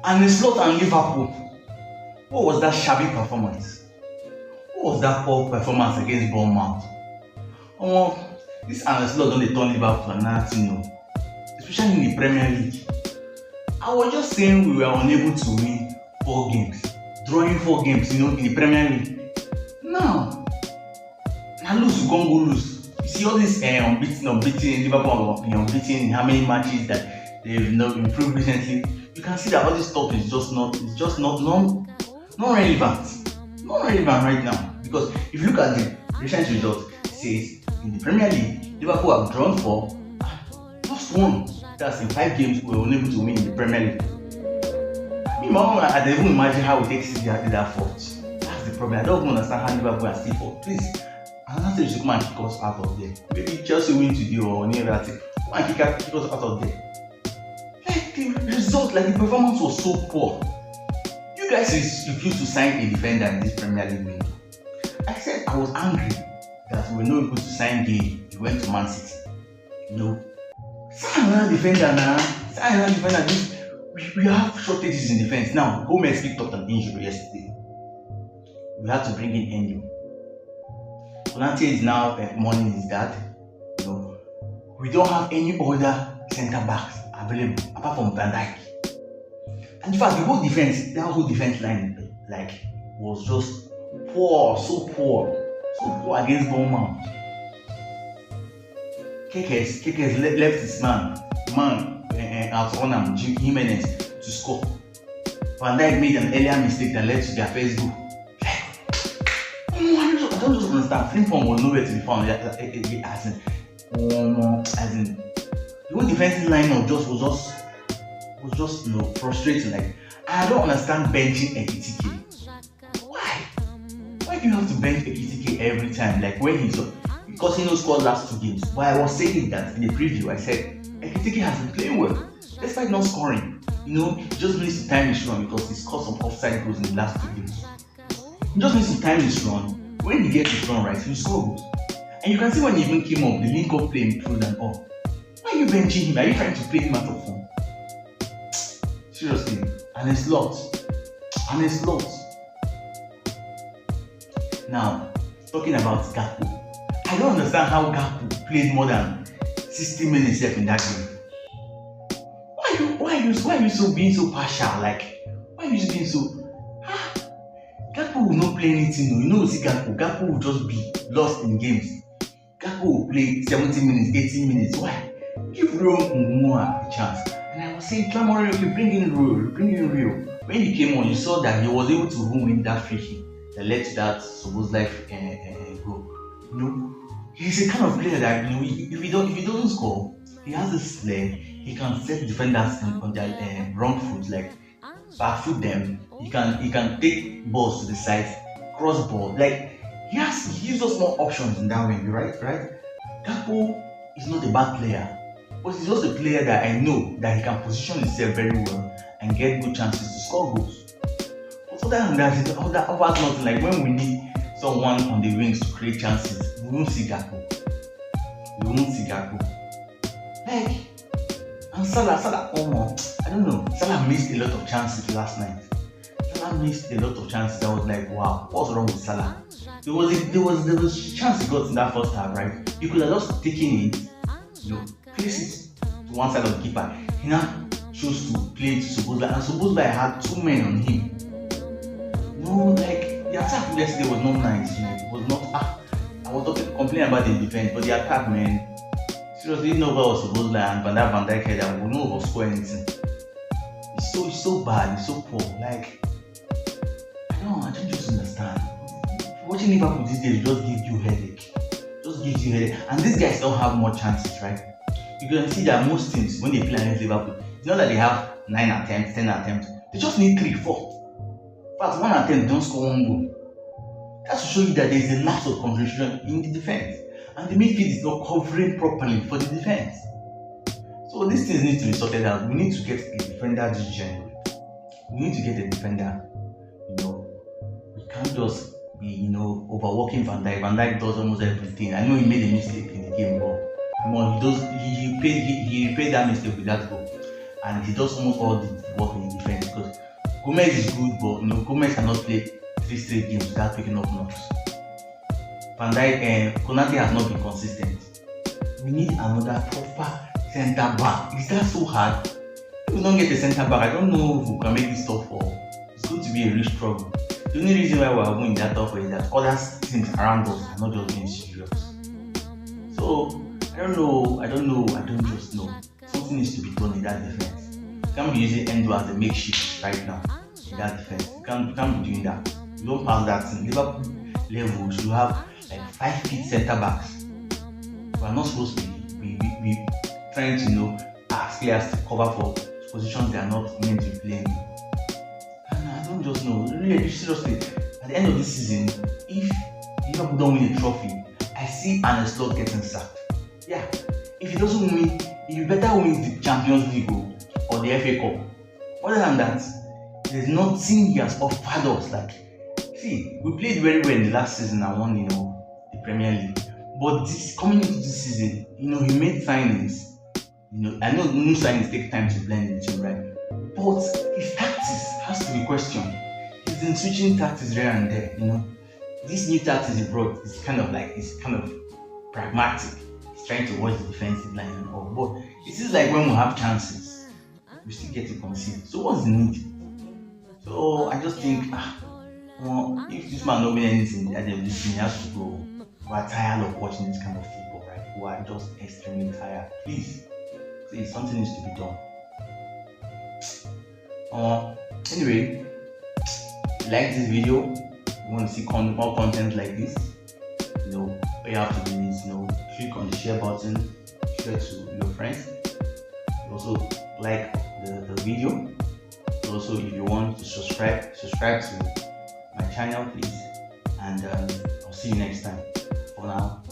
And a slot and Liverpool. What was that shabby performance? What was that poor performance against Bournemouth? This and slot don't they turn Liverpool and nothing, especially in the Premier League. I was just saying we were unable to win 4 games, drawing 4 games, in the Premier League. Now lose, we can't go lose. You see all this unbeaten Liverpool unbeaten in how many matches that they've improved recently. You can see that all this stuff is just not relevant. Not relevant right now. Because if you look at the recent results, it says in the Premier League, Liverpool have drawn 4 and lost 1. That's in 5 games we were unable to win in the Premier League. I don't even imagine how we take City at that fault. That's the problem. I don't even understand how Liverpool are still fault. Please, I'm not saying you should come and kick us out of there. Maybe Chelsea win today or any other thing. Come and kick us out of there. Like the result, the performance was so poor. You guys refused to sign a defender in this Premier League window. I said I was angry that we were not able to sign Gay. He went to Man City. Sign another defender now. We have shortages in defense. Now, Gomez picked up an injury yesterday. We have to bring in Enyo. Konate is now mourning his dad. We don't have any other centre backs available apart from Van Dijk. And in fact, that whole defense line was just poor, so poor against Bournemouth. Kekes left his man out on him, Jimenez, to score. Van Dijk made an earlier mistake that led to their first goal. I don't just understand. Frimpong was nowhere to be found. The whole defensive lineup was just frustrating. I don't understand benching Ekitike. Why do you have to bench Ekitike every time? Because he scored last 2 games. But I was saying that in the preview. I said Ekitike has been playing well, despite not scoring. He just needs to time his run because he scored some offside goals in the last 2 games. He just needs to time his run. When he gets his run right, he'll score goals. And you can see when he even came up, the link-up play improved and all. Why are you benching him? Are you trying to play him out of form? Seriously, and it's lost. Now, talking about Gakpo, I don't understand how Gakpo played more than 60 minutes left in that game. Why are you so being so partial? Why are you being so? Gakpo will not play anything. You see Gakpo will just be lost in games. Gakpo will play 70 minutes, 80 minutes. Why? Give Rio Mumua a chance. And I was saying, Clamore, okay, bring in Rio. When he came on, you saw that he was able to win that free kick that led to that supposed life goal. He's a kind of player that if he doesn't score, he has this flair. He can set defenders on their wrong foot, back foot them. He can take balls to the side, cross ball. He gives us more options in that way, right? Gakpo is not a bad player, but he's just a player that I know that he can position himself very well and get good chances to score goals. But other than that, it offers nothing. When we need someone on the wings to create chances, we won't see Gakpo. And Salah, I don't know. Salah missed a lot of chances last night. I was like, wow, what's wrong with Salah? There was a chance he got in that first half, right? He could have just taken it, place it to one side of the keeper. He now chose to play to Szoboszlai, and Szoboszlai had 2 men on him. The attack yesterday was not nice. It was not. I was complaining about the defense, but the attack, man. Seriously, nobody was Szoboszlai and Van Dijk head, and we don't score anything. It's so bad. It's so poor. I don't just understand. Watching Liverpool these days just gives you headache. And these guys don't have more chances, right? You can see that most teams, when they play against Liverpool, it's not that they have 9 attempts, 10 attempts. They just need 3, 4. In fact, 1 attempt, don't score 1 goal. That's to show you that there is a lack of concentration in the defense. And the midfield is not covering properly for the defense. So these things need to be sorted out. We need to get a defender this January. We need to get a defender. We can't just be, overworking Van Dijk. Van Dijk does almost everything. I know he made a mistake in the game, but he repaid that mistake with that goal. And he does almost all the work in the defense because Gomez is good, but Gomez cannot play 3 straight games without picking up knocks. Van Dijk and Konate has not been consistent. We need another proper centre back. Is that so hard? If we don't get a centre back, I don't know if we can make this tough, or it's going to be a real struggle. The only reason why we are winning that tough is that other teams around us are not just being serious. So I don't just know. Something needs to be done in that defense. You can't be using Endo as a makeshift right now in that defense. You can't be doing that. You don't pass that in Liverpool level. You have like 5 feet centre backs. We are not supposed to be trying to ask players to cover for positions they are not meant to be playing. And I don't just know. Really, seriously, at the end of this season, if Liverpool don't win a trophy, I see Arne Slot getting sacked. Yeah, if he doesn't win, he better win the Champions League or the FA Cup. Other than that, there's nothing he has offered us. Like, see, we played very well in the last season and won, the Premier League. But this coming into this season, he made signings. I know new signings take time to blend into, right? But his tactics has to be questioned. He's been switching tactics here and there. This new tactics he brought is kind of pragmatic. He's trying to watch the defensive line and all. But it seems like when we have chances, we still get to concede. So what's the need? So I just think, if this man not win anything at the end of this season, he has to go. We're tired of watching this kind of football, right? We are just extremely tired. Please, something needs to be done. Anyway, like this video, you want to see more content like this, all you have to do is click on the share button, share to your friends. You also like the video. Also, if you want to subscribe to my channel, please. And I'll see you next time. For now,